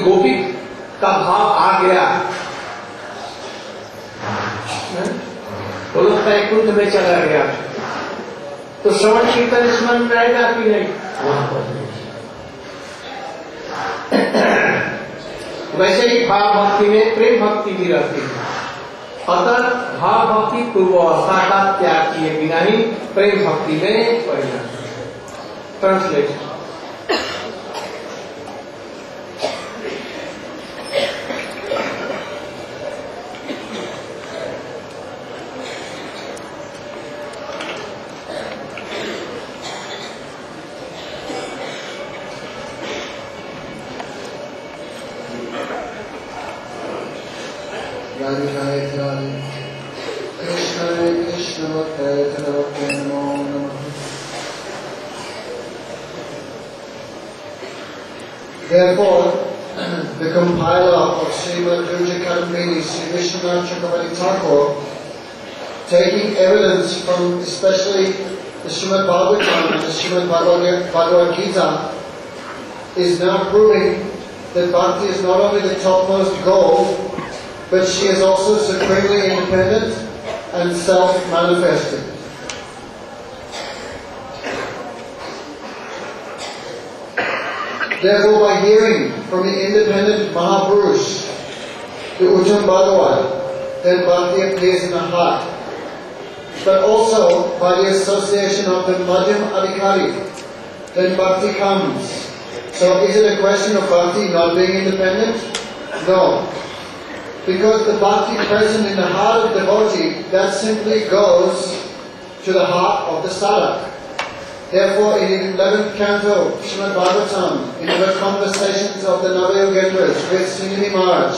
गोपी का भाव आ गया, वो लोग वैकुंठ में चला गया, तो श्रवण कीर्तन स्मरण रहेगा कि नहीं? वैसे ही भाव भक्ति में प्रेम भक्ति भी रहती है। अतः भाव भक्ति पूर्वावस्था का त्याग किए बिना ही प्रेम भक्ति में परिणत। Translation. Therefore, the compiler of Srimad Gurudeva Sri Vishwanath Chakravarti Thakur, taking evidence from especially the Srimad Bhagavatam and the Srimad Bhagavad Gita, is now proving that bhakti is not only the topmost goal, but she is also supremely independent and self-manifested. Therefore, by hearing from the independent Mahapurush, the Uttam Bhagavat, then bhakti appears in the heart. But also by the association of the Madhyam Adhikari, then bhakti comes. So is it a question of bhakti not being independent? No. Because the bhakti present in the heart of the devotee, that simply goes to the heart of the sadhak. Therefore, in the 11th canto, Srimad Bhagavatam, in the conversations of the Navayogendras with Srinivas Maharaj,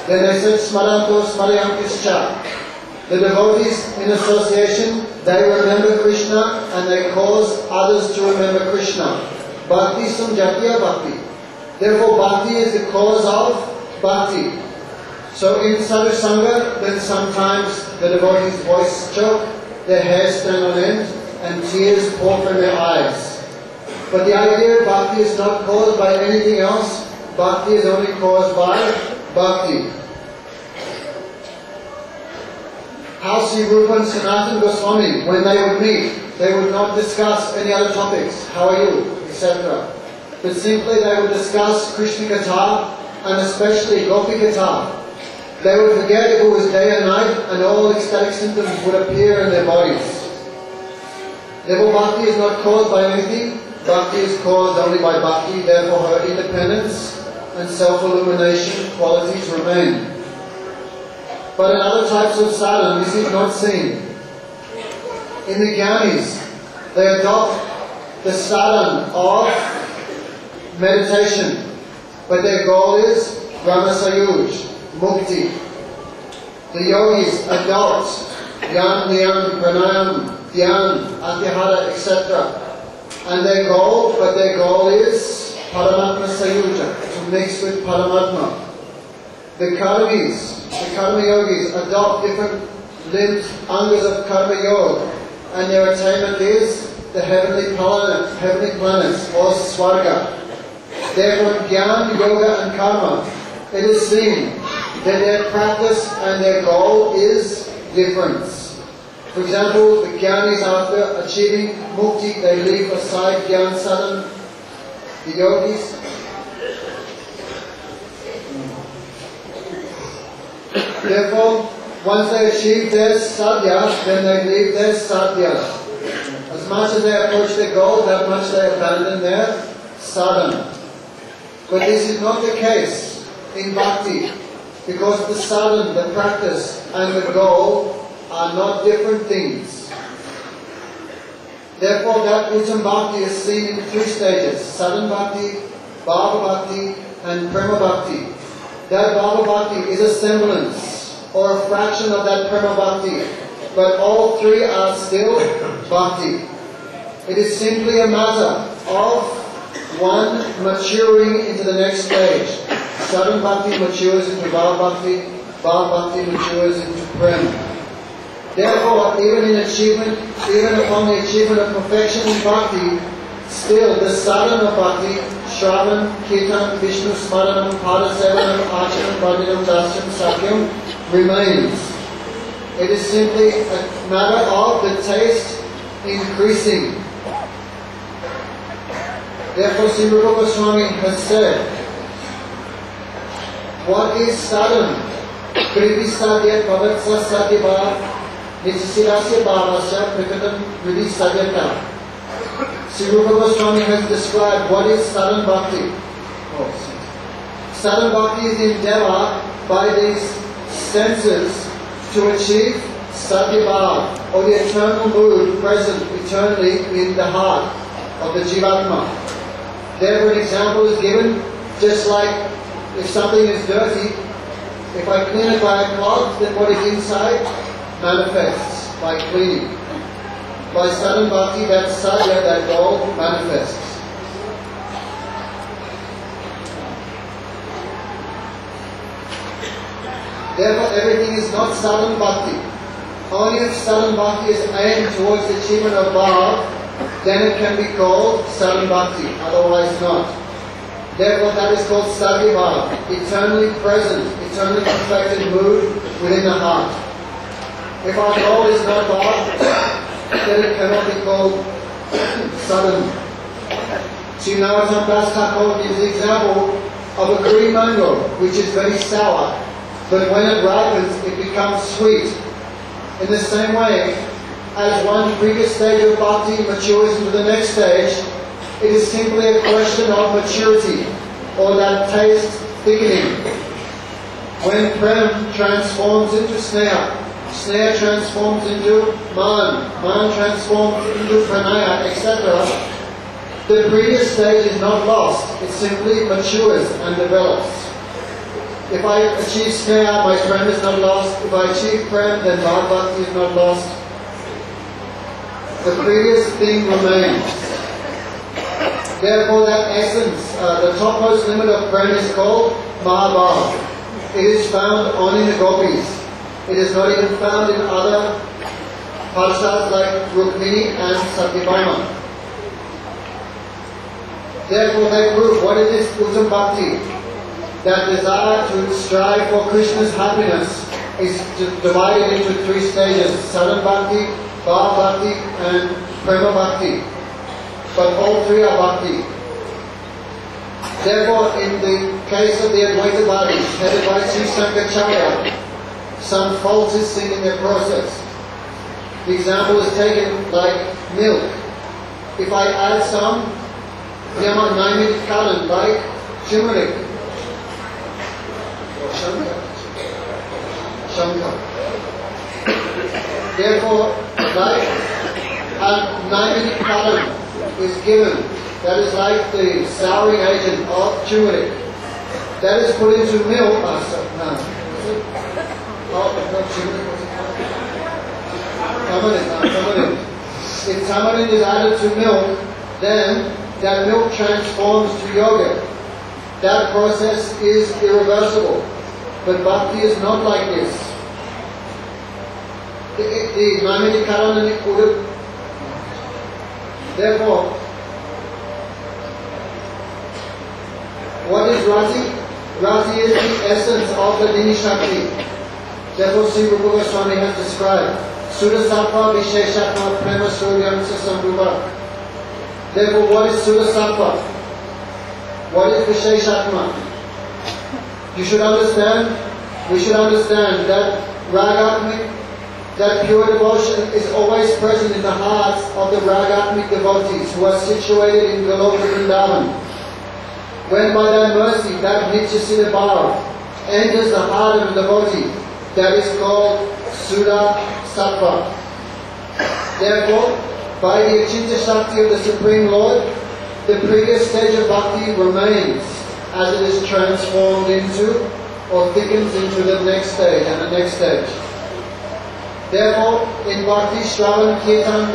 then they said, Smaranto Smarayantischa. The devotees in association, they remember Krishna and they cause others to remember Krishna. Bhakti samjatiya bhakti. Therefore, bhakti is the cause of bhakti. So in sadhu sangha, then sometimes the devotees' voice choke, their hair stand on end, and tears pour from their eyes. But the idea of bhakti is not caused by anything else. Bhakti is only caused by bhakti. How Sri Rupa and Sanatana Goswami, when they would meet, they would not discuss any other topics, how are you, etc. But simply they would discuss Krishna Katha and especially Gopi Katha. They would forget if it was day and night and all ecstatic symptoms would appear in their bodies. Therefore, bhakti is not caused by anything. Bhakti is caused only by bhakti. Therefore, her independence and self-illumination qualities remain. But in other types of sadhana, this is not seen. In the Gyanis, they adopt the sadhana of meditation. But their goal is Brahmasayuj, Mukti. The yogis adopt Yan, Niyam, Pranayam, Dhyan, Atyahara, etc. And their goal is Paramatma Sayuja, to mix with Paramatma. The Karma yogis adopt different limbs, angas of Karma Yoga, and their attainment is the heavenly planets, or Swarga. Therefore, Jnana, Yoga and Karma, it is seen that their practice and their goal is difference. For example, the Jnanis, after achieving Mukti, they leave aside Jnana sadhana. The yogis, therefore, once they achieve their sadhya, then they leave their sadhya. As much as they approach their goal, that much they abandon their sadhana. But this is not the case in bhakti, because the sadhana, the practice, and the goal are not different things. Therefore, that Uttam Bhakti is seen in 3 stages: sadhana bhakti, bhava bhakti, and prema bhakti. That bhava bhakti is a semblance or a fraction of that prema bhakti, but all 3 are still bhakti. It is simply a matter of one maturing into the next stage. Sadhana bhakti matures into bhava bhakti matures into prema. Therefore, even upon the achievement of perfection in bhakti, Still, the sadhana of bhakti, Shravan, Kirtan, Vishnu Smaranam, Padasevanam, Archanam, Vandinam, Dasyam, Sakyam, remains. It is simply a matter of the taste increasing. Therefore, Srila Goswami has said, what is sadhana? Kriti sadhyat bhavatsa sadhyabhav nichasilasya bhavasya prikatam vidhi sadhyata. Srila Goswami has described what is sadhana bhakti. Sadhana bhakti is the endeavor by these senses to achieve satyabhav, or the eternal mood present eternally in the heart of the jivatma. Therefore, an example is given, just like if something is dirty, if I clean it by a cloth, then what is inside manifests by cleaning. By sadhana bhakti, that sadhya, that goal, manifests. Therefore, everything is not sadhana bhakti. Only if sadhana bhakti is aimed towards the achievement of bhav, then it can be called sadhana bhakti, otherwise not. Therefore, that is called satyabhav, eternally present, eternally perfected mood within the heart. If our goal is not bhav, then it cannot be called sadhana. Srila Das Thakur gives the example of a green mango, which is very sour, but when it ripens, it becomes sweet. In the same way, as one previous stage of bhakti matures into the next stage, it is simply a question of maturity, or that taste thickening. When prem transforms into sneha, sneha transforms into man, man transforms into pranaya, etc., the previous stage is not lost, it simply matures and develops. If I achieve sneha, my prem is not lost. If I achieve prem, then bhakti bhakti is not lost. The previous thing remains. Therefore, that essence, the topmost limit of prem is called Mahabhav. It is found only in the gopis. It is not even found in other parsas like Rukmini and Satyabhama. Therefore, they prove what it is Uttam Bhakti. That desire to strive for Krishna's happiness is divided into three stages: sadhana bhakti, bhava bhakti, and prema bhakti. But all three are bhakti. Therefore, in the case of the Advaita Vadis, headed by Sri Sankaracharya, some fault is seen in their process. The example is taken like milk. If I add some Yama Naimit Kalan, like turmeric, Shankar. Therefore, like a Naimit Kalan is given, that is like the souring agent of turmeric. That is put into milk. Tamarind. If tamarind is added to milk, then that milk transforms to yogurt. That process is irreversible. But bhakti is not like this. The Naimiti Karanani Urup. Therefore, what is Rati? Rati is the essence of the Dini Shakti. Therefore, Sri Rupa Goswami has described Sura Sattva Visheshatma Prema Suryam Sasamrupa. Therefore, what is Sura Sattva? What is Visheshatma? You should understand, we should understand that Ragatmik, that pure devotion is always present in the hearts of the Ragatmik devotees who are situated in Goloka Vrindavan. When by thy mercy that Nityasita Bhava enters the heart of the devotee, that is called Sura Sattva. Therefore, by the Achintya Shakti of the Supreme Lord, the previous stage of bhakti remains as it is transformed into or thickens into the next stage and the next stage. Therefore, in Bhakti, Shravan, Kirtan,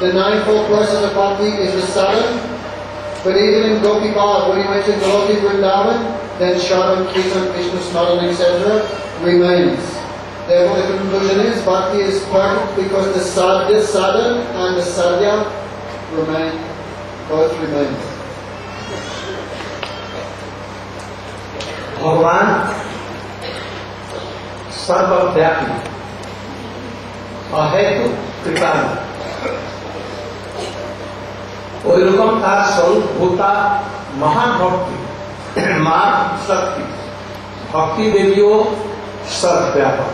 the ninefold process of Bhakti is the sadhana. But even in Gopi Bhav, when he went to Goloki Vrindavan, then Shravan, Kirtan, Vishnu Smaran, etc. remains. Therefore, the conclusion is Bhakti is perfect because the sadhana and the sadhya remain both remain. भगवान सर्वव्यापी अहेतु कृपालु ওই রকম তার স্বরূপভূতা মহাভক্তি মা শক্তি ভক্তি দেবীও সর্বব্যাপক।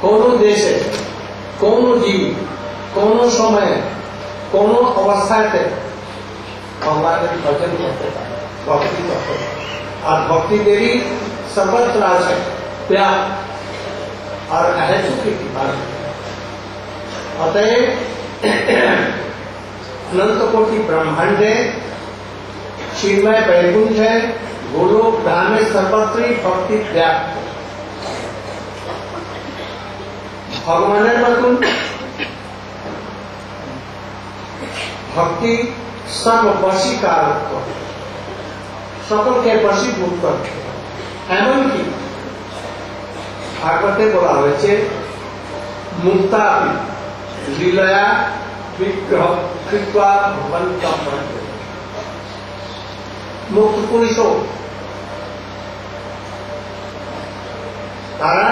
কোন দেশে কোন জীব কোন সময়ে কোন অবস্থাতে ভগবানের ভজন করতে পারে, ভক্তি করতে পারে। আর ভক্তি দেবী सर्वत्र আছে प्यार और अहेतु की कृपा। अतएव अनंत कोटि ब्रह्मांडे चिन्मय वैकुंठ है, गोलोक धाम में सर्वत्र भक्ति व्याप्त। भगवाনের মতন ভক্তি সর্ববশীকারক, সকলকে বশীভূত করে। এমনকি ভাগবতে বলা হয়েছে মুক্তা লীলয়া বিগ্রহ কৃত্বা ভগবন্তম বন্দে। মুক্ত পুরুষ তারা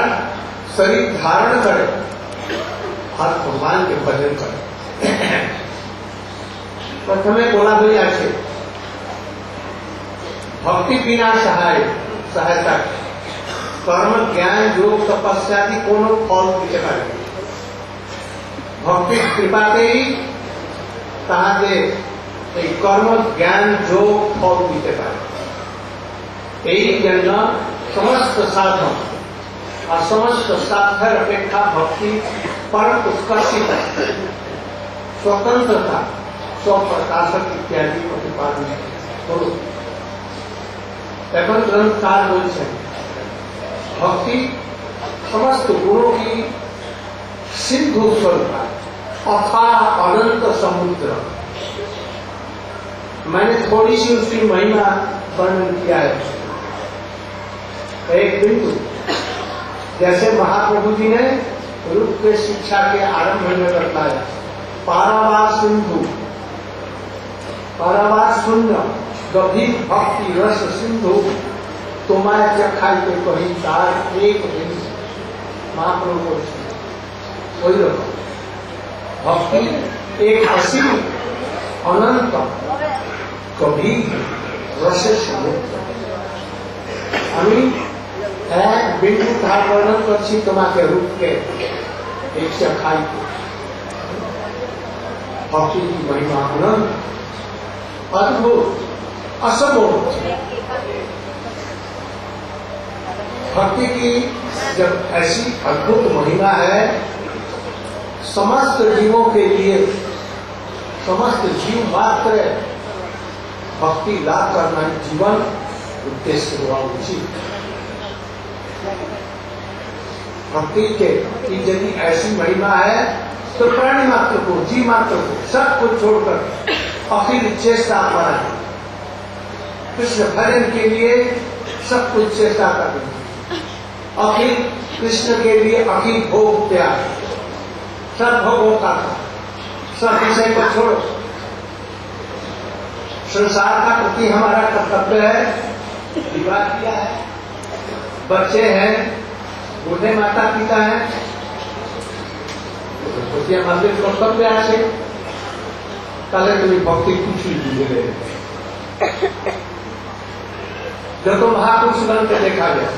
शरीर धारण करे और भगवान के भजन करे। प्रथमे बोला हुई आछे भक्ति बिना सहायता कर्म ज्ञान योग तपस्या की कोनो फल दिते पारे। भक्ति कृपाते ही ताहादे कर्म ज्ञान योग फल दिते पारे। এই জন্য समस्त साधन और समस्त साधन अपेक्षा भक्ति परम उत्कर्षित स्वतंत्रता स्वप्रकाशक इत्यादि प्रतिपादन करो। এখন গ্রন্থকার বলছেন भक्ति समस्त गुणों की सिंधु स्वरूप अथाह अनंत समुद्र। मैंने थोड़ी सी उसकी महिमा वर्णन किया है। एक बिंदु जैसे महाप्रभु जी ने रूप के शिक्षा के आरंभ में बताया पारावार सिंधु, पारावार शून्य गभीर भक्ति रस सिंधु तुम्हारे चखाई के कहीं तार एक दिन महाप्रभु वही रखो। भक्ति एक असीम अनंत गभीर रस समुद्र। আমি এক বিন্দু তার বর্ণন করছি তোমাকে রূপকে एक चखाई को। भक्ति की महिमा अनंत अद्भुत असंभव। भक्ति की जब ऐसी अद्भुत महिमा है समस्त जीवों के लिए, समस्त जीव मात्र भक्ति लाभ करना जीवन उद्देश्य हुआ उचित। भक्ति के यदि ऐसी महिमा है तो प्राणी मात्र को, जीव मात्र को सब कुछ छोड़कर अखिल चेष्टा अपनाए। कृष्ण भजन के लिए सब कुछ चेष्टा करनी, अखिल कृष्ण के लिए अखिल भोग त्याग, सब भोगों का सब विषय को छोड़ो। संसार का प्रति हमारा कर्तव्य है, विवाह किया है, बच्चे हैं, बूढ़े माता पिता हैं, আমাদের কর্তব্য আছে। তাহলে তুমি ভক্তি কিছুই বুঝে যত মহাপুরুষগণকে দেখা যায়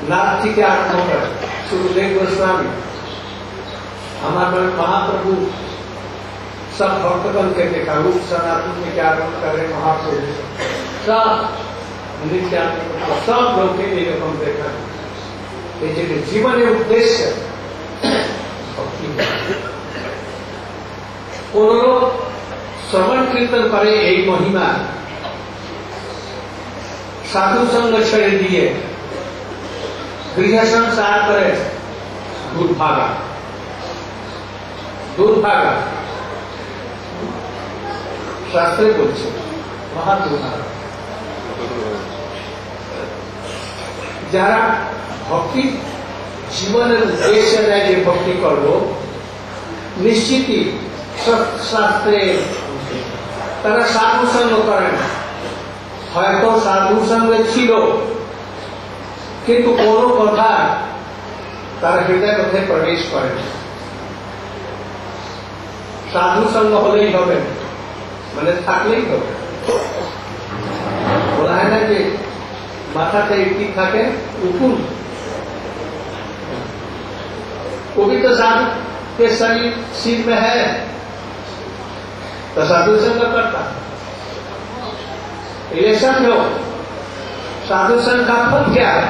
नाथ जी के आरंभ कर सुखदेव गोस्वामी हमारे महाप्रभु सब भक्तगण के देखा रूप सनातन में क्या करे महाप्रभु सब नित्यानंद सब लोग के लिए हम देखा। जीवन उद्देश्य কোন লোক শ্রবণ কীর্তন করে এই মহিমা, সাধু সঙ্গ ছেড়ে দিয়ে গৃহ সংসার করে দুর্ভাগা দুর্ভাগা শাস্ত্রে বলছে মহা দুর্ভাগা। যারা ভক্তি জীবনের উদ্দেশ্যে নেয় যে ভক্তি করব নিশ্চিতই शास्त्रे तारा साधु संग करें হয়তো সাধুর সঙ্গে ছিল কিন্তু কোনো কথা তার হৃদয় মধ্যে প্রবেশ করে না। সাধু সঙ্গ হলেই হবে মানে থাকলেই হবে। বলা হয় না যে মাথাতে একটি থাকে উকুন, वो भी तो साधु के शरीर सिर में है तो साधु संग करता। ये समझो साधु संग का फल क्या है।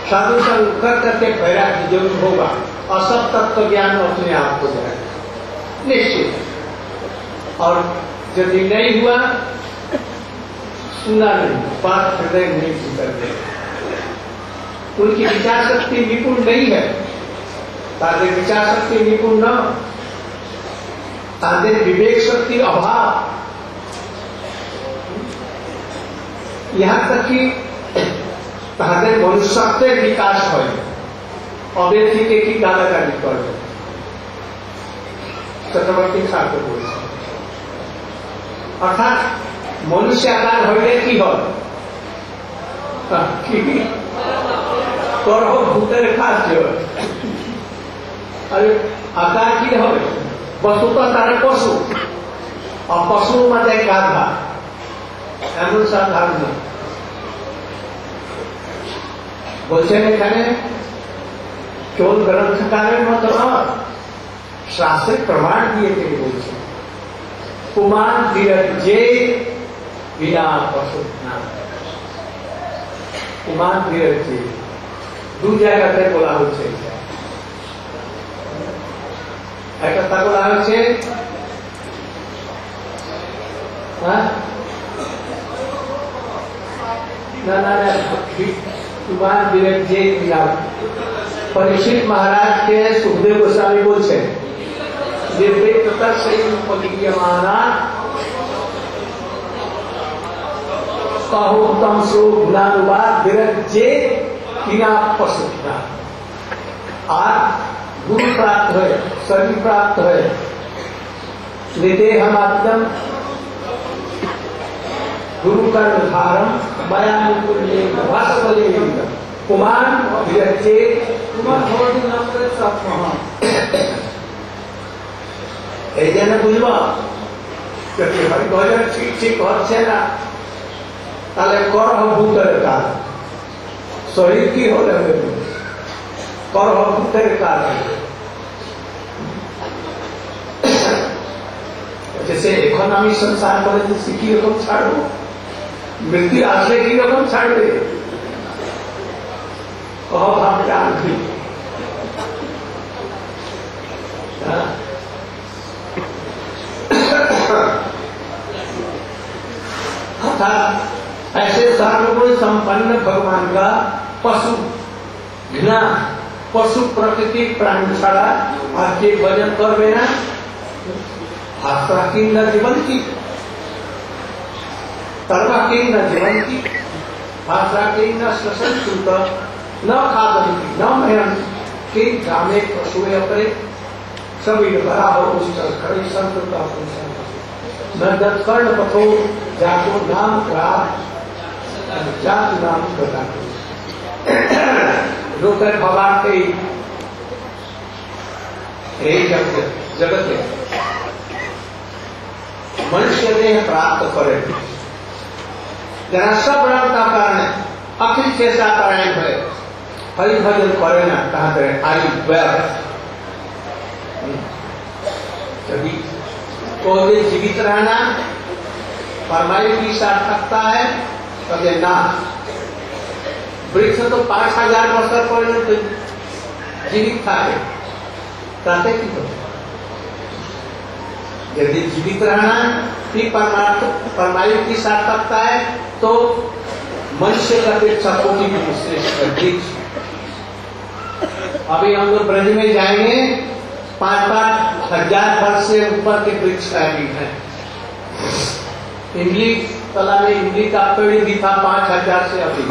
साधु संग कर करके वैराग्य जरूर होगा और सब तत्व ज्ञान अपने आप हो जाएगा निश्चित। और यदि नहीं हुआ सुना नहीं बात हृदय नहीं कर देगा। उनकी विचार शक्ति निपुण नहीं है, ताদের विचार शक्ति निपुण न, ताদের विवेक शक्ति अभाव, यहाँ तक कि ताদের मनुष्यत्वेर विकास হয় অবের থেকে কি গালাগালি করে চক্রবর্তী ঠাকুর বলছেন। অর্থাৎ মনুষ্য আকার হইলে কি হয় কি করহ ভূতের কাজ আর আকার কি হবে বস্তুটা তারা পশু আর পশুর মাঝে গাধা এমন সাধারণ না। বলছেন এখানে কেবল গ্রন্থকারের মতো নয়, শাস্ত্রের প্রমাণ দিয়ে তিনি বলছেন কুমার বিরজ্জে বিনা পশু না। কুমার বিরজ্জে দু জায়গাতে বলা হচ্ছে। একটা বলা হচ্ছে ना कुमार विरज्जे परीक्षित महाराज के सुखदेव गोस्वामी बोलছে যে বেততার সেই পদিক্যমানা कहु तम सो ज्ञानवाद विरज्जे बिना पशु ना। आज गुरु प्राप्त है शरीर प्राप्त है निदेह माध्यम गुरु का निर्धारण माया कुमार विरज्जे कुमार नाम এই জন্য বুঝবা যদি হরিভজন ঠিক ঠিক হচ্ছে না তাহলে করহ ভূতের কাজ শরীর কি হলে করহ ভূতের কাজ। जैसे এখন আমি সংসার করে কি রকম ছাড়বো, মৃত্যু আসলে কি রকম ছাড়বে কহ ভাব জানি। ऐसे सर्वगुण संपन्न भगवान का पशु घृणा पशु प्रकृति प्राणी छाड़ा आपके भजन कर बेना आस्था की न जीवन की सर्वा की न जीवन की आस्था की न श्वसन शुद्ध न खादंती न महन के ग्रामे पशु अपने सभी बड़ा हो उच्चर खड़ी संतता न दत्कर्ण पथो जाको नाम प्राप्त जात नाम प्रदा रोकर भगवान के जगत है मनुष्य देह प्राप्त करे जरा सब रंग का कारण अखिल चेष्टा पारायण है हरि भजन करे ना कहा करे आई व्यर्थ कभी कोई जीवित रहना परमायु की सार्थकता है कभी ना। वृक्ष तो 5000 वर्ष पर्यंत जीवित था कहते कि यदि जीवित रहना ही परमायु की सार्थकता है तो मनुष्य का अपेक्षा कोटि की श्रेष्ठ वृक्ष। अभी हम लोग ब्रज में जाएंगे 5,000 वर्ष से ऊपर के वृक्ष अभी है। इमली कला में इमली का पेड़ भी था 5,000 से अधिक।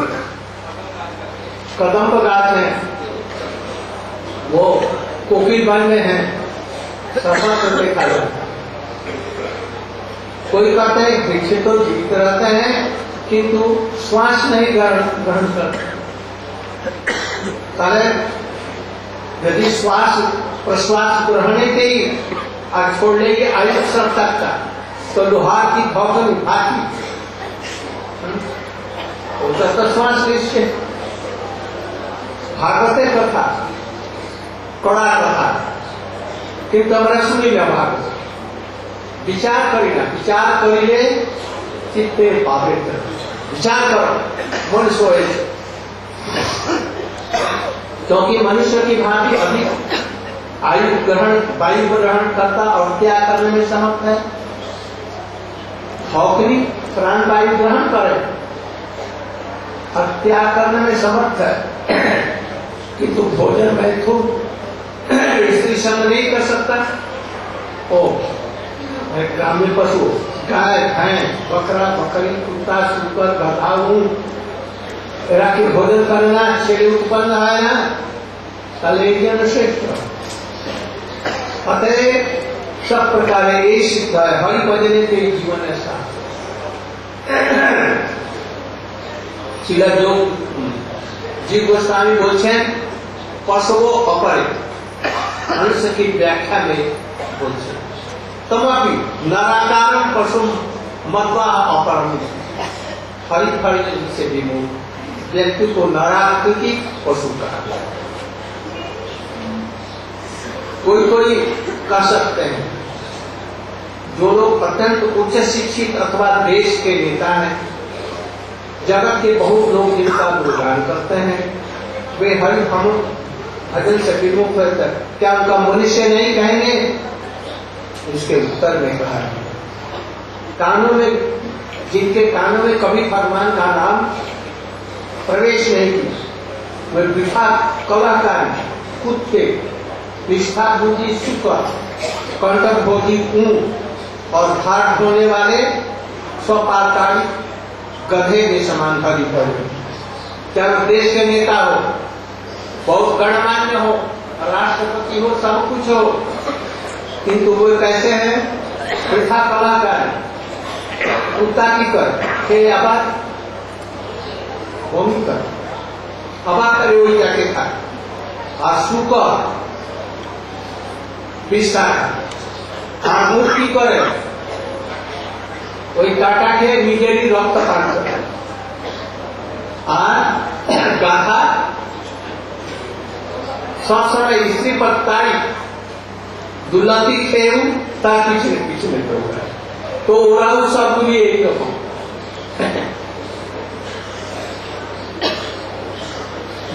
कदम गाछ है वो कोकिल वन में है सर्वत्र देखा जाता है। कोई कहते हैं वृक्ष तो जीवित रहते हैं किंतु श्वास नहीं ग्रहण करते। कारण यदि श्वास प्रश्वास ग्रहण के ही और छोड़ने की आयु सब तक का तो लोहार की भौगोल भाती तो श्वास निश्चय भागवते कथा कड़ा कथा किंतु हमारा सुनिला भागवत विचार करिए चित्ते पावे विचार करो मन सोए। क्योंकि मनुष्य की भांति अधिक आयु ग्रहण वायु ग्रहण करता और त्याग करने में समर्थ है। भौकनी प्राण वायु ग्रहण करे और त्याग करने में समर्थ है किंतु भोजन में तो स्त्री संग नहीं कर सकता। ओ ग्रामीण पशु गाय भैंस बकरा बकरी कुत्ता सुकर गधा ऊंट की भोजन करना शेर उत्पन्न है ना कलेजियन श्रेष्ठ। अतः सब प्रकार ये सिद्ध है हरि भजने के जीवन ऐसा। शिला जो जीव गोस्वामी बोलते पशुओं अपरित मनुष्य की व्याख्या में बोलते तमापि नराकारम पशु मत्वा अपरमित हरि से विमुख व्यक्ति को नराकृति पशु कहा। कोई कह सकते हैं जो लोग अत्यंत उच्च शिक्षित अथवा देश के नेता हैं जगत के बहुत लोग जिनका गुणगान करते हैं वे हरि हम भजन से विमुख रहते क्या उनका मनुष्य नहीं कहेंगे? इसके उत्तर में कहा कानों में जिनके कानों में कभी भगवान का नाम प्रवेश नहीं किया वे वृथा कलाकार कुत्ते निष्ठा बुद्धि शुक्र कंटक भोगी ऊंट और घाट होने वाले स्वपालकारी गधे के समान भरी पड़े। क्या देश के नेता हो बहुत गणमान्य हो राष्ट्रपति हो सब कुछ हो किंतु वो कैसे हैं वृथा कलाकार कुत्ता की कर आबाद भूमि कर आबाद करे वही जाके खा और शुकर पिस्ता ऊँट की करे वही काटा के निजेरी रक्त पान करे और गाथा सब समय स्त्री पर तारीख दुल्लती खेल तार पीछे में होगा तो उड़ाऊ सब भी एक रकम।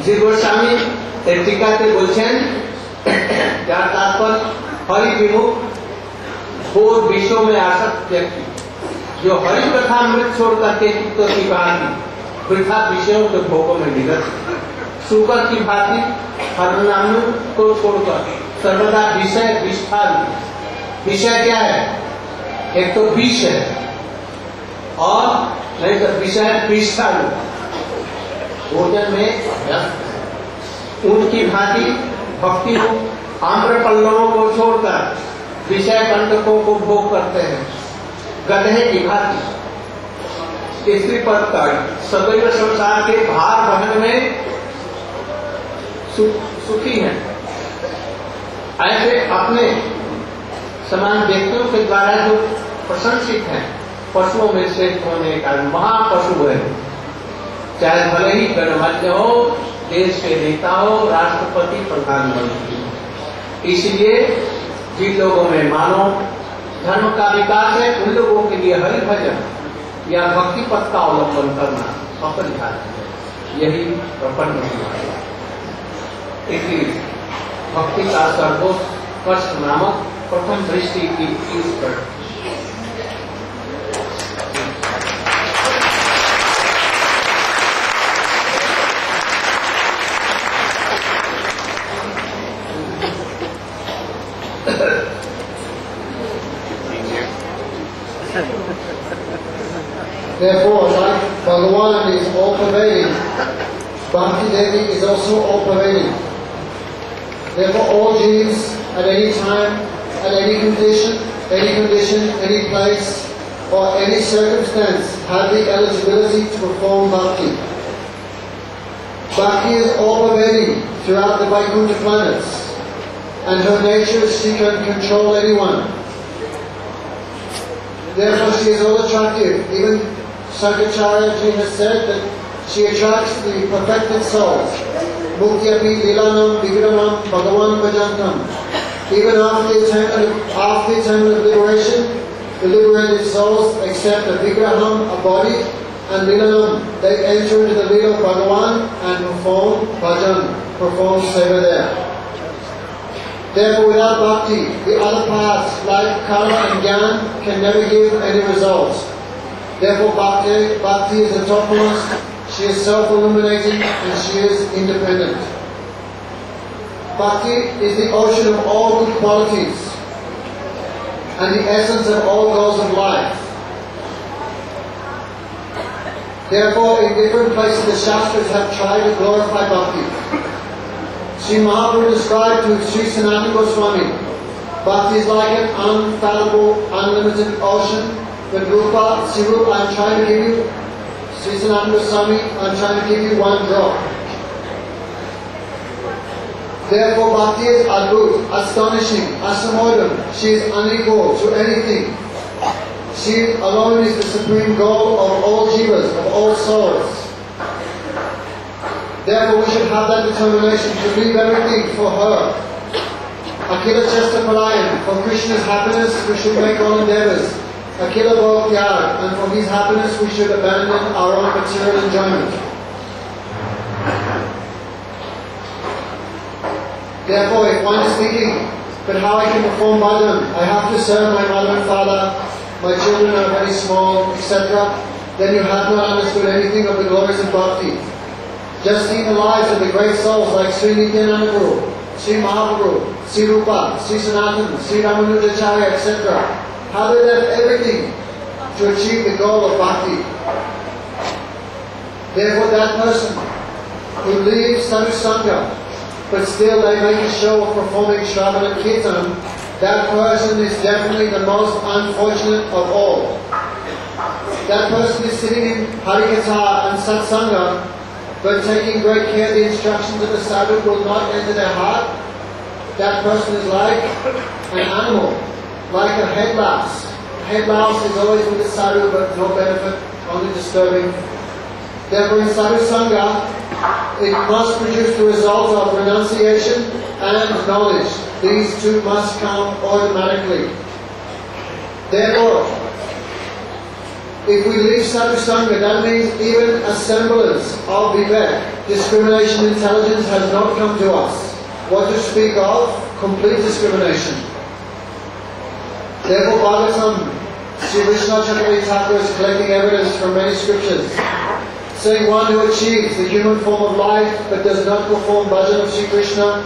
जी गोस्वामी टीका के बोलছেন क्या तात्पर्य हरि विमुख घोर विषयों में आसक्त व्यक्ति जो हरि कथा मृत छोड़ करके चित्तों की भांति वृथा विषयों के भोगों में निरत शुकर की भांति हरनाम को छोड़कर सर्वदा विषय विष्ठा विषय क्या है एक तो विष है और नहीं तो विषय विष्ठा भोजन में व्यस्त है। उनकी भांति भक्ति को आम्र पल्लवों को छोड़कर विषय कंटकों को भोग करते हैं। गधे की भांति स्त्री पर सदैव संसार के भार वहन में सुखी है। ऐसे अपने समान व्यक्तियों के द्वारा जो प्रशंसित हैं पशुओं में श्रेष्ठ होने का महापशु है चाहे भले ही गणमान्य हो देश के नेता हो राष्ट्रपति प्रधानमंत्री हो। इसलिए जिन लोगों में मानव धर्म का विकास है उन लोगों के लिए हरि भजन या भक्ति पथ का अवलंबन करना अपरिहार्य है। यही प्रपन्न हुआ भक्ति का सर्वोत्कर्ष नामक प्रथम दृष्टि की इस पर Therefore, like Bhagavan is all-pervading, Bhakti Devi is also all-pervading. Therefore, all Jeeves at any time at any condition, any place, or any circumstance have the eligibility to perform bhakti. Bhakti is all-pervading throughout the Vaikuntha planets, and her nature is she can control anyone. Therefore she is all attractive. Even Sankaracharya ji has said that she attracts the perfected souls. Mukyapi lilanam vigramam bhagavan bhajantam. Even after the attainment of liberation, the liberated souls accept a vigraham, a body, and lilanam. They enter into the lila of Bhagavan and perform bhajan, perform seva there. Therefore, without bhakti, the other paths like karma and jnana can never give any results. Therefore, bhakti is the topmost. She is self-illuminating and she is independent. Bhakti is the ocean of all good qualities and the essence of all goals of life. Therefore, in different places the Shastras have tried to glorify Bhakti. Sri Mahaprabhu described to Sri Sanatana Goswami, Bhakti is like an unfathomable, unlimited ocean. But Rupa, Sri Rupa, I'm trying to give you, Sri Sanatana Goswami, I'm trying to give you one drop. Therefore, Bhakti is adbhut, astonishing, asamodam. She is unequal to anything. She alone is the supreme goal of all jivas, of all souls. Therefore, we should have that determination to leave everything for her. Akila Chesta Palayan, for Krishna's happiness, we should make all endeavors. Akila Bhaktyar, and for his happiness, we should abandon our own material enjoyment. Therefore, if one is thinking, but how I can perform bhajan, I have to serve my mother and father, my children are very small, etc., then you have not understood anything of the glories of bhakti. Just see the lives of the great souls like Sri Nityananda Guru, Sri Mahaprabhu, Sri Rupa, Sri Sanatana, Sri Ramanujacharya, etc. How they left everything to achieve the goal of bhakti. Therefore, that person who leaves sadhu sangha, but still they make a show of performing Shravan and Kirtan, that person is definitely the most unfortunate of all. That person is sitting in Harikatha and Satsanga, but taking great care the instructions of the sadhu will not enter their heart. That person is like an animal, like a head louse. Head louse is always with the sadhu, but no benefit, only disturbing. Therefore, in sadhu sangha, it must produce the result of renunciation and knowledge. These two must come automatically. Therefore, if we leave sadhu sangha, that means even a semblance of vivek, discrimination intelligence has not come to us. What to speak of? Complete discrimination. Therefore, Bhagavatam, Sri Vishnu Chakravarti Thakur is collecting evidence from many scriptures, saying one who achieves the human form of life but does not perform bhajan of Sri Krishna,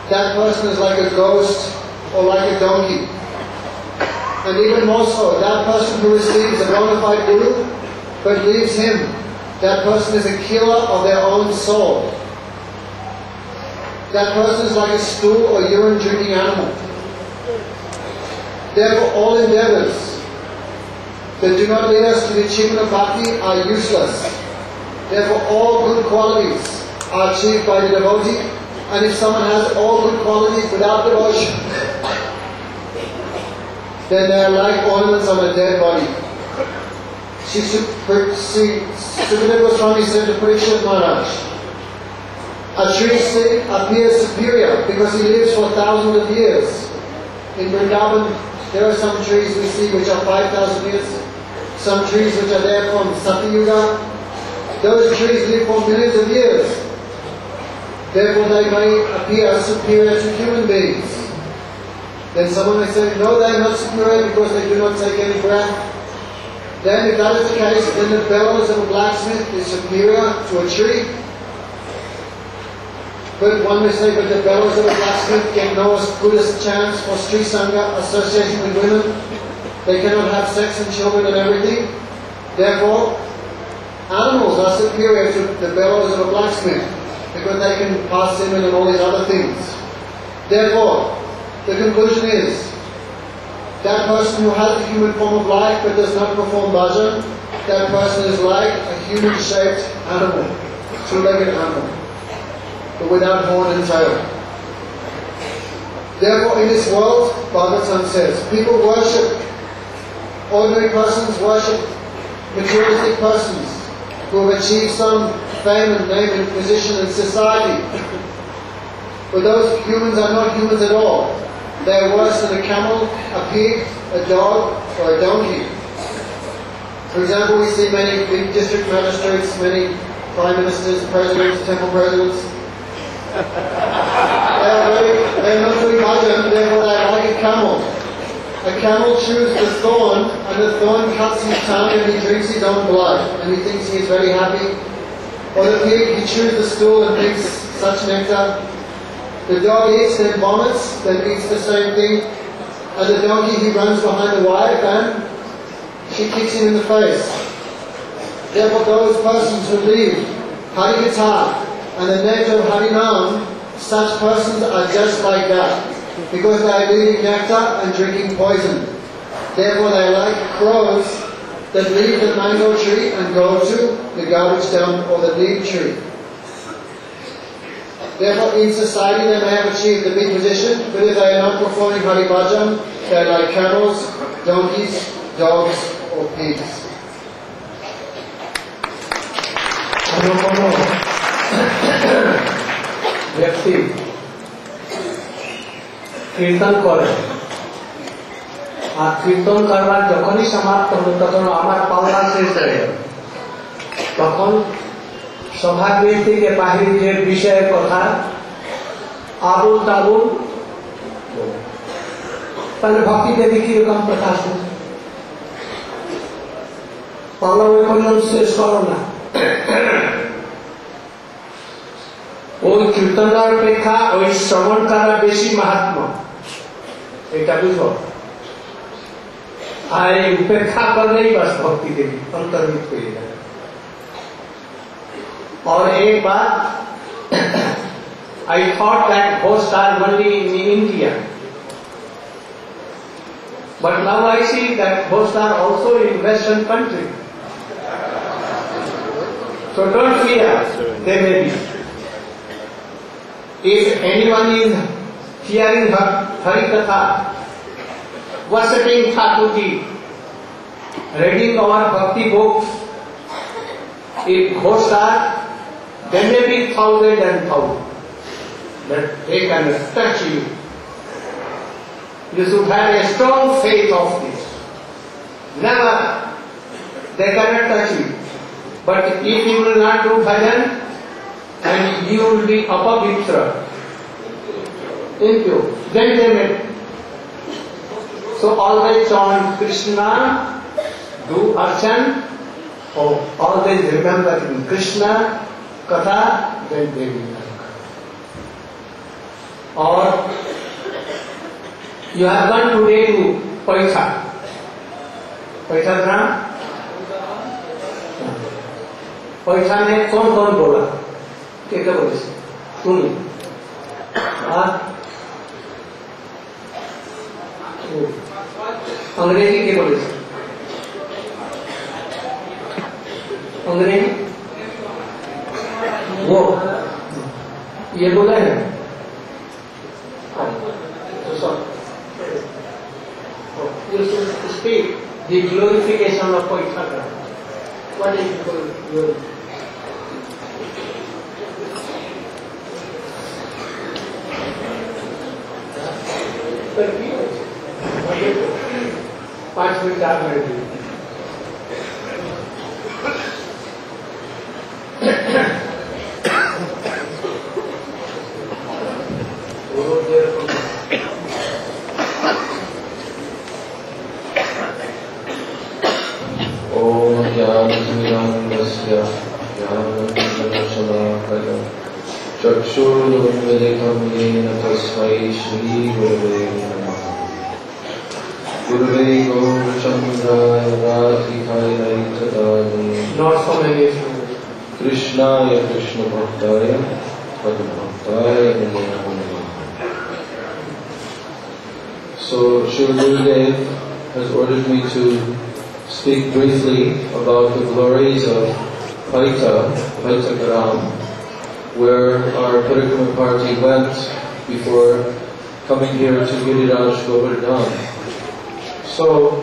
that person is like a ghost or like a donkey. And even more so, that person who receives a bona fide guru but leaves him, that person is a killer of their own soul. That person is like a stool or urine drinking animal. Therefore, all endeavors that do not lead us to the achievement of bhakti are useless. Therefore, all good qualities are achieved by the devotee, and if someone has all good qualities without devotion, then they are like ornaments on a dead body. Srila Goswami said to Parikshit Maharaj, a tree stick appears superior because he lives for thousands of years. In Vrindavan, there are some trees we see which are 5,000 years, some trees which are there from Satyuga. Those trees live for millions of years. Therefore, they may appear superior to human beings. Then someone may say, no, they are not superior because they do not take any breath. Then if that is the case, then the bellows of a blacksmith is superior to a tree. But one may say, but the bellows of a blacksmith get no Buddhist chance for Sri Sangha, association with women. They cannot have sex and children and everything. Therefore, animals are superior to the bellows of a blacksmith because they can pass semen and all these other things. Therefore, the conclusion is That person who has the human form of life but does not perform bhajan, that person is like a human-shaped animal, two-legged animal, but without horn and tail. Therefore, in this world, Bhagavatam says, people worship, ordinary persons worship materialistic persons who have achieved some fame and name and position in society. But those humans are not humans at all. They are worse than a camel, a pig, a dog, or a donkey. For example, we see many big district magistrates, many prime ministers, presidents, temple presidents. They're not doing bhajan, therefore they are like a camel. A camel chews the thorn, and the thorn cuts his tongue, and he drinks his own blood, and he thinks he is very happy. Or the pig, he chews the stool and drinks such nectar. The dog eats, then vomits, then eats the same thing. And the donkey, he runs behind the wife, and she kicks him in the face. Therefore, those persons who leave Harikatha and the nectar of Harinam, such persons are just like that, because they are leaving nectar and drinking poison. Therefore, they are like crows that leave the mango tree and go to the garbage dump or the neem tree. Therefore, in society, they may have achieved the big position, but if they are not performing Hari Bhajan, they are like camels, donkeys, dogs, or pigs. ব্যক্তি কীর্তন করে আর কীর্তন করবার যখনই সমাপ্ত হলো তখন আমার পাওনা শেষ হয়ে গেল, তখন সভাগৃহ থেকে বাহির যে বিষয়ের কথা আবুল তাবুল, তাহলে ভক্তি দেবী কিরকম প্রকাশ হবে? পাওনা ওই পর্যন্ত শেষ করো না। ওই কীর্তনকার অপেক্ষা ওই শ্রবণ করা বেশি মাহাত্ম্য, এটা বুঝো। আর এই উপেক্ষা করলেই বাস ভক্তি দেবী অন্তর্হিত হয়ে যাবে। और एक बात, I thought that hosts are only in India, but now I see that hosts are also in Western countries. So don't fear, they may be. If anyone is hearing Harikatha, worshipping Thakurji, reading our bhakti books, if hosts are, there may be thousands and thousands, but they can touch you. You should have a strong faith of this. Never, they cannot touch you. But if you will not do bhajan, and you will be apavitra, impure, then they may. So always chant Krishna, do archan, or always remember in Krishna, Katha, then Devi. Or you have gone today to Paitha. Paitha Gram? Paitha में कौन कौन बोला? क्या क्या बोले? सुनी? अंग्रेजी के बोले? अंग्रेजी? वो ये बोला है? You should speak the glorification of Paitha. What is your 5 minute 4 minute चक्षुरुन्मिलितं येन तस्मै श्रीगुरवे नमः। गुरवे गौरचन्द्राय राधिकाय नैतदाय कृष्णाय कृष्णभक्ताय पद्मभक्ताय नमो नमः। So Srila Gurudeva has ordered me to speak briefly about the glories of Paita Garam, where our Parikrama party went before coming here to Giriraj Govardhana. So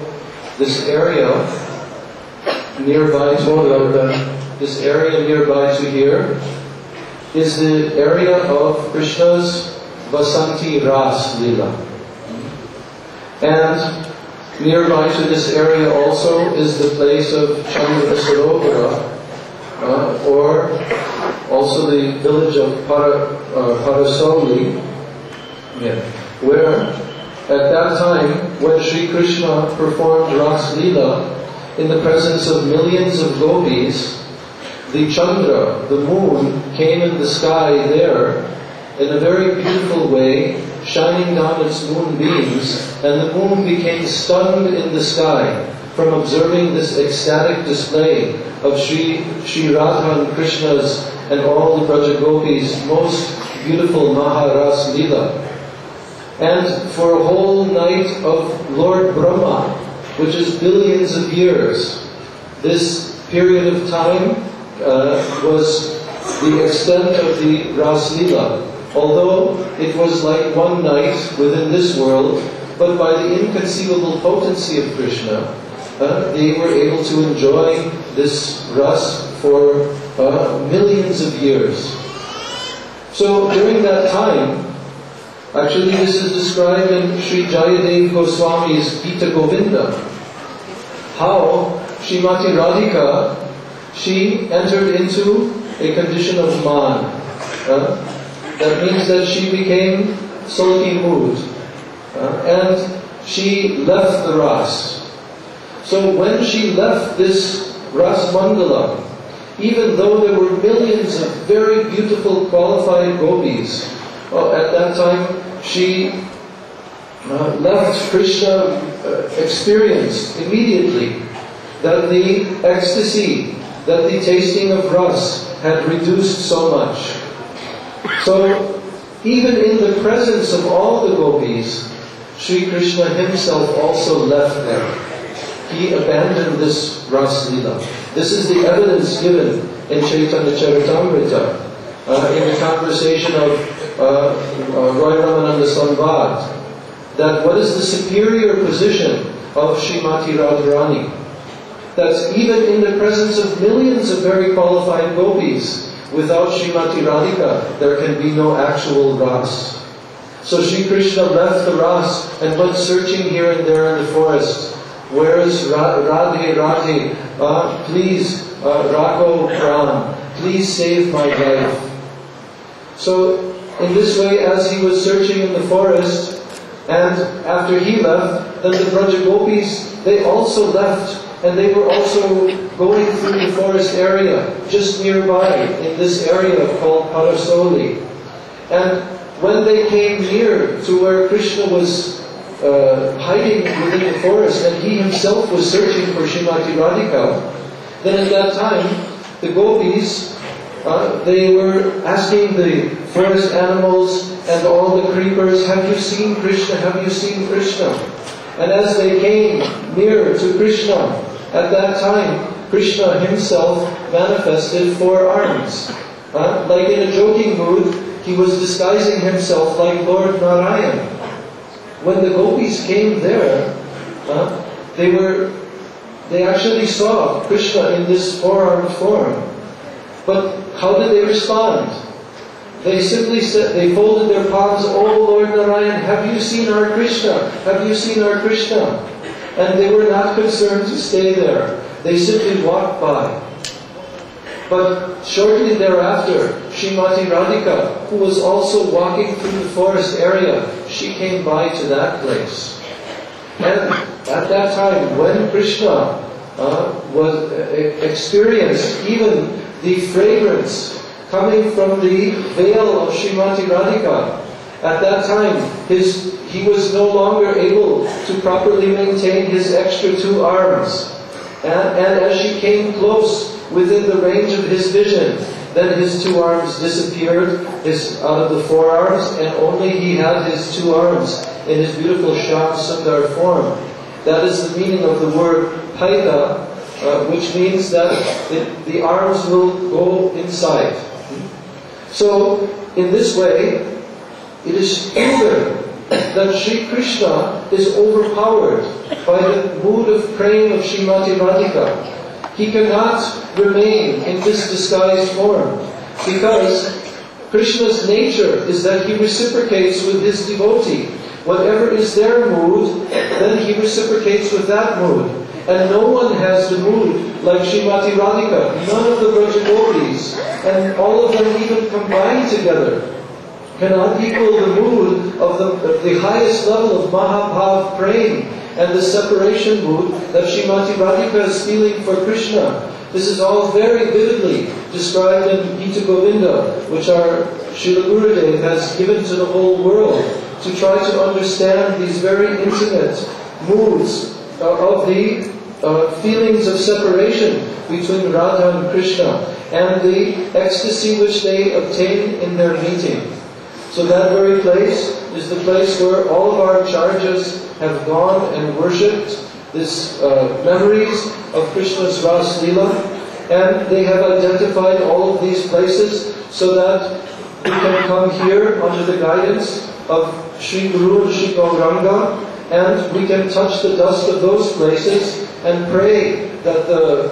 this area nearby to here is the area of Krishna's Vasanti Ras Leela. And nearby to this area also is the place of Chandra Sarovara, or also the village of Parasoli, where at that time when Sri Krishna performed Ras Leela in the presence of millions of gopis, the Chandra, the moon, came in the sky there in a very beautiful way, shining down its moonbeams, and the moon became stunned in the sky from observing this ecstatic display of Sri Radha and Krishna's and all the Braja Gopis' most beautiful Maharas Leela. And for a whole night of Lord Brahma, which is billions of years, this period of time was the extent of the Ras Leela. Although it was like one night within this world, but by the inconceivable potency of Krishna, they were able to enjoy this Ras for millions of years. So during that time, actually this is described in Sri Jayadev Goswami's Gita Govinda, how Srimati Radhika, she entered into a condition of man. That means that she became sulky mood, and she left the Ras. So when she left this Ras Mandala, even though there were millions of very beautiful qualified gopis, at that time she left Krishna experienced immediately that the ecstasy, that the tasting of Ras had reduced so much. So, even in the presence of all the gopis, Sri Krishna himself also left there. He abandoned this Ras Leela. This is the evidence given in Chaitanya Charitamrita, in the conversation of Roy Ramananda Samvad, that what is the superior position of Srimati Radharani? That even in the presence of millions of very qualified gopis, without Srimati Radhika, there can be no actual Ras. So Sri Krishna left the Ras and went searching here and there in the forest. Where is Radhe, Radhe? Please, Ragho Pran, please save my life. So in this way, as he was searching in the forest, and after he left, then the Braja Gopis, they also left. And they were also going through the forest area, just nearby, in this area called Parasoli. And when they came near to where Krishna was hiding within the forest, and he himself was searching for Srimati Radhika, then at that time, the gopis, they were asking the forest animals and all the creepers, have you seen Krishna? Have you seen Krishna? And as they came near to Krishna, at that time, Krishna himself manifested 4 arms. Like in a joking mood, he was disguising himself like Lord Narayan. When the gopis came there, they actually saw Krishna in this 4-armed form. But how did they respond? They simply said, they folded their palms, "Oh Lord Narayan, have you seen our Krishna? Have you seen our Krishna?" And they were not concerned to stay there. They simply walked by. But shortly thereafter, Srimati Radhika, who was also walking through the forest area, she came by to that place. And at that time, when Krishna was experienced even the fragrance coming from the veil of Srimati Radhika, at that time he was no longer able to properly maintain his extra 2 arms. And as she came close within the range of his vision, then his 2 arms disappeared out of the 4 arms, and only he had his 2 arms in his beautiful Shyam Sundar form. That is the meaning of the word paita, which means that the arms will go inside. So, in this way, it is clear that Sri Krishna is overpowered by the mood of praying of Srimati Radhika. He cannot remain in this disguised form, because Krishna's nature is that he reciprocates with his devotee. Whatever is their mood, then he reciprocates with that mood. And no one has the mood like Srimati Radhika. None of the Braja Gopis, and all of them even combined together, cannot equal the mood of the highest level of Mahabhav praying and the separation mood that Srimati Radhika is feeling for Krishna. This is all very vividly described in Gita Govinda, which our Srila Gurudeva has given to the whole world to try to understand these very intimate moods of the feelings of separation between Radha and Krishna and the ecstasy which they obtain in their meeting. So that very place is the place where all of our charjas have gone and worshipped, this memories of Krishna's Ras Leela, and they have identified all of these places so that we can come here under the guidance of Sri Guru and Sri Gauranga, and we can touch the dust of those places and pray that the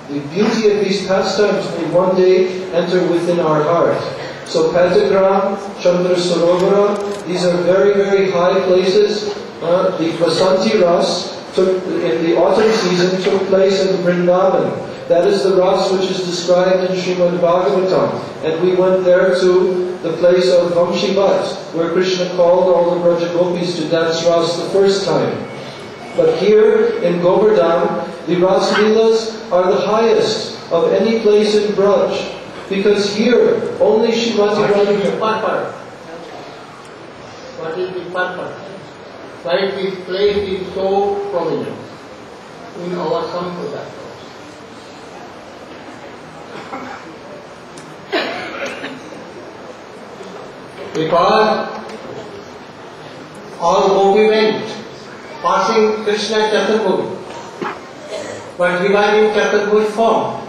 beauty of these pastimes may one day enter within our heart. So Patagram, Chandra Sarovara, these are very, very high places. The Vasanti Ras in the autumn season took place in Vrindavan. That is the Ras which is described in Srimad Bhagavatam. And we went there to the place of Vamshivat, where Krishna called all the Braja Gopis to dance Ras the first time. But here in Govardhana, the Ras Leelas are the highest of any place in Braj. Because here, only Srimati Radhika. What is the purpose? Why this place is so prominent in our Sampradaya? Because all Gopi went passing Krishna Chaturmukh, but he was in Chaturmukh form.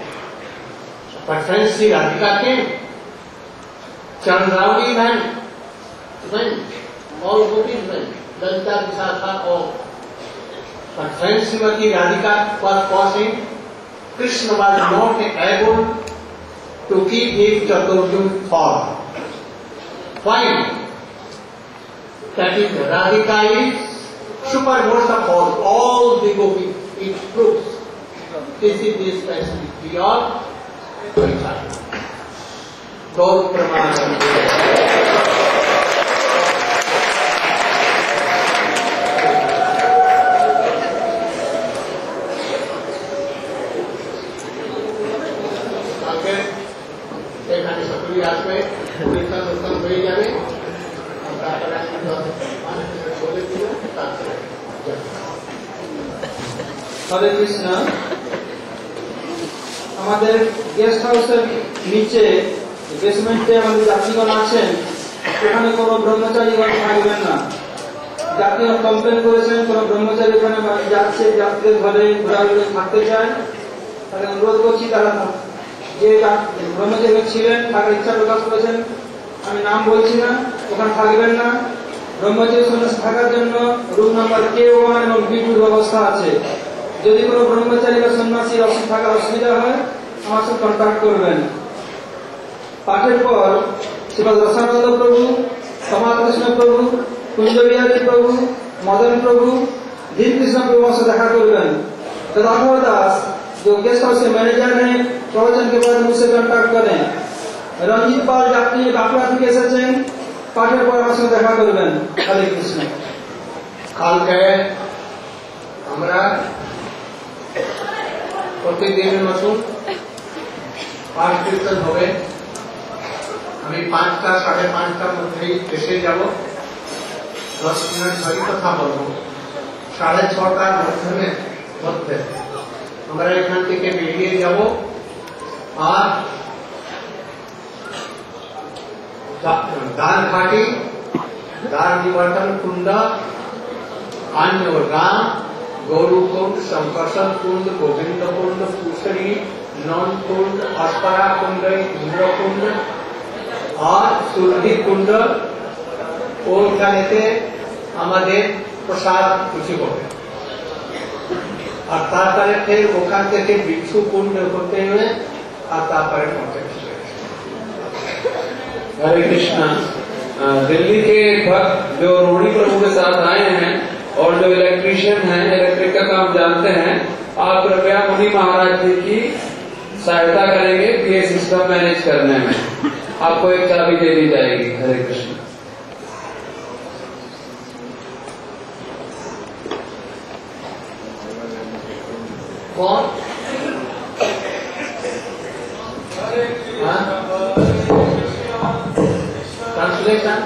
But friends, Sri Radhika came. Chandrauli went. All Gopis went. Lalita, Visakha, all. But friends, Srimati Radhika was passing. Krishna was not able to keep his Chaturmukh form. Why? That is, Radhika is supermost of all the Gopis. It proves. This is the speciality of Gaur Pramanam. এখানে সকলেই আসবে, পরীক্ষা দর্শন হয়ে যাবে, তারপরে বলে দিব, তারপরে হরে কৃষ্ণ। আমাদের গেস্ট হাউসের নিচে বেসমেন্টে আমাদের যাত্রীগণ আছেন, সেখানে কোনো ব্রহ্মচারীগণ থাকবেন না। যাত্রীগণ কমপ্লেন করেছেন কোনো ব্রহ্মচারী ওখানে যাচ্ছে, যাত্রীদের ঘরে ঘোরাঘুরি থাকতে চায়, তাদের অনুরোধ করছি তারা যে ব্রহ্মচারী ছিলেন থাকার ইচ্ছা প্রকাশ করেছেন, আমি নাম বলছি না, ওখানে থাকবেন না। ব্রহ্মচারী সন্ন্যাসী থাকার জন্য রুম নাম্বার K1 এবং B2 ব্যবস্থা আছে। যদি কোনো ব্রহ্মচারী বা সন্ন্যাসী থাকার অসুবিধা হয় আমার সাথে কন্ট্যাক্ট করবেন। পাঠের পর শ্রীপাদ রসানন্দ প্রভু, সমাকৃষ্ণ প্রভু, কুঞ্জবিহারী প্রভু, মদন প্রভু, धीरकृष्ण प्रभु से দেখা করবেন। तो राघव दास जो गेस्ट हाउस के मैनेजर हैं, प्रवचन के बाद मुझसे कॉन्टैक्ट करें। रंजीत पाल যাত্রী বাঁকুড়া থেকে এসেছেন, পাঠের পর আমার সাথে দেখা করবেন। হরে কৃষ্ণ। কালকে আমরা প্রতিদিনের মতো পাঠ কীর্তন হবে। আমি 5টা, 5:30টার মধ্যেই এসে যাব। 10 মিনিট ধরে কথা বলবো। 6:30টার মধ্যে আমরা এখান থেকে বেরিয়ে যাব। আর দারঘাটি, দার নিবার্তন কুন্ডা अन्य राम, गौरू कुंड, शंकरसन कुंड, गोविंद कुंड, पूसरी, नौन कुंड, अस्परा कुंड, इंद्र कुंड और सुरभि कुंड ওখানেতে আমাদের প্রসাদ কিছু হবে আর তারপরে ফের ওখান থেকে ভিক্ষু কুণ্ড করতে হবে আর তারপরে পৌঁছে हरे कृष्णा। दिल्ली के भक्त जो रोड़ी प्रभु के साथ आए हैं और जो इलेक्ट्रीशियन हैं, इलेक्ट्रिक का काम जानते हैं, आप कृपया मुनि महाराज जी की सहायता करेंगे कि ये सिस्टम मैनेज करने में। आपको एक चाबी दे दी जाएगी। हरे कृष्ण। कौन ट्रांसलेशन